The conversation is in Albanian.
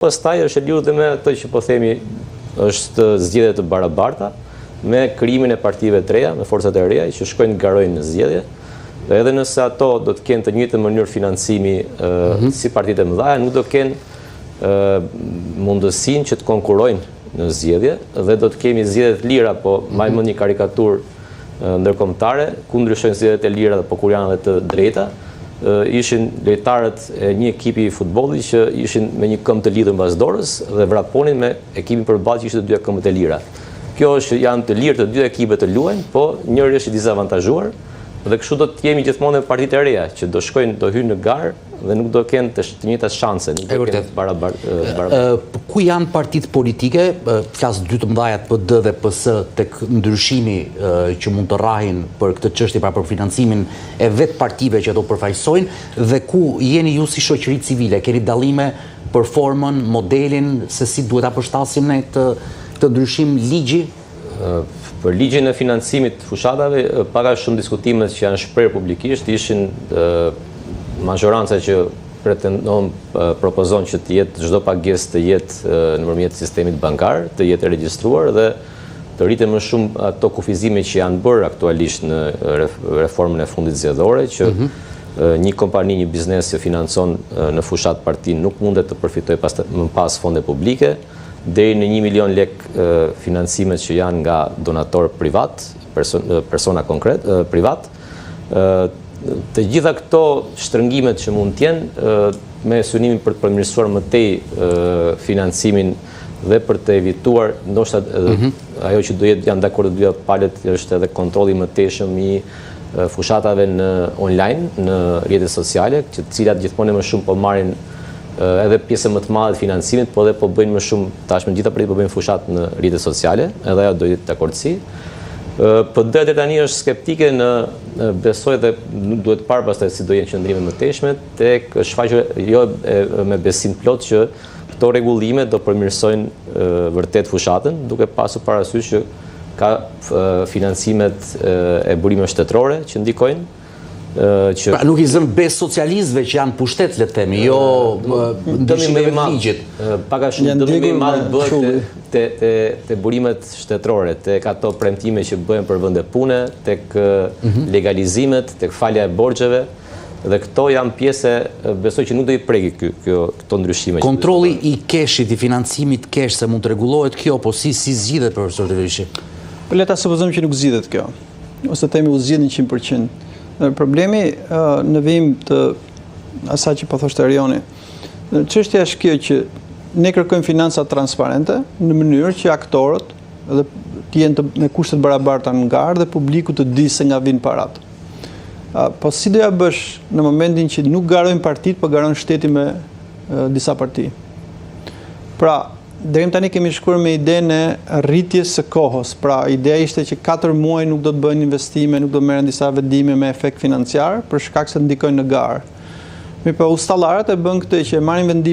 Pastaj është e lidhur dhe me ato që po themi është zgjedhje të barabarta me krijimin e partive të reja, me forcat e reja që shkojnë garojnë në zgjedhje. Dhe edhe nëse ato do të kenë të njëjtën mënyrë financimi si partitë e mëdha, nuk do të kenë mundësinë që të konkurrojnë në zgjedhje dhe do të kemi zgjedhje të lira, po mbaj mend një karikaturë ndërkombëtare, ku ndryshojnë zgjedhjet e lira po kur janë edhe të drejta. Ishin lojtarët e një ekipi i futbollit që ishin me një këmbë të lidhur mbas dorës dhe vraponin me ekipin përballë që ishte të dy këmbët e lira. Kjo është janë të lirë të dy ekipet të luajnë, po njëri është i dizavantazhuar dhe kështu do të jemi gjithmonë me partitë e reja që do shkojnë, do hyjnë në garë dhe nuk do kenë të njëjtat shanse, nuk do kenë barabartë. Ku janë partitë politike, flas dy të mëdha PD dhe PS tek ndryshimi që mund të rrahin për këtë çështje pra për financimin e vet partive që ato përfaqësojnë dhe ku jeni ju si shoqëri civile, keni dallime për formën, modelin, se si duhet ta përshtasim ne këtë ndryshim ligji? Për ligjin e financimit të fushatave, para shumë diskutimet që janë shprehur publikisht ishin majoranca që propozon që të jetë çdo pagesë të jetë nëpërmjet sistemit bankar, të jetë regjistruar dhe të rriten më shumë ato kufizime që janë bërë aktualisht në reformën e fundit zgjedhore, që një kompani, një biznes që financon në fushat partinë nuk mundet të përfitojë më pas fonde publike, deri në 1 milion lek financimet që janë nga donator privat, persona konkret, privat. Të gjitha këto shtrëngimet që mund të jenë me synimin për të përmirësuar më tej financimin dhe për të evituar, ndoshta ajo që do jetë janë dakord të dyja palët është edhe kontrolli më tejshëm i fushatave në online, në rrjetet sociale, që të cilat gjithmonë më shumë po marrin edhe pjesë më të madhe të financimit, po edhe po bëjnë më shumë tashmë gjitha partitë po bëjnë fushat në rrjetet sociale, edhe ajo do jetë dakordsi. PD deri tani është skeptike besoj dhe duhet parë pastaj si do jenë qëndrimet më teshme, tek shfaqur jo me besim plot që këto rregullime do përmirësojnë vërtet fushatën, duke pasur parasysh që ka financimet e burimeve shtetërore që ndikojnë. Pra nuk i zëm bes socialistëve që janë pushtet, le të themi, jo ndryshimeve të ligjit. Paka shumë dëmi më i madh bëhet te burimet shtetërore, tek ato premtime që bëhen për vende pune, tek legalizimet, tek falja e borxheve. Dhe këto janë pjesë, besoj që nuk do i preki këto ndryshime. Kontrolli i keshit, i financimit kesh, se mund të rregullohet kjo, po si zgjidhet profesor Deveshi? Le ta supozojmë që nuk zgjidhet kjo, ose themi u zgjidh 100%. Problemi në vijim të asaj që po thoshte Erioni. Çështja është kjo që ne kërkojmë financa transparente në mënyrë që aktorët dhe të jenë me kushte të barabarta në garë dhe publiku të di se nga vijnë parat. Po si do ja bësh në momentin që nuk garojnë partitë, po garon shteti me disa parti. Pra, deri tani kemi shkuar me idenë e rritjes së kohës. Pra, ideja ishte që 4 muaj nuk do të bëhen investime, nuk do merren disa vendime me efekt financiar për shkak se ndikojnë në garë. Po ustallarët e bën këtë që marrin vendime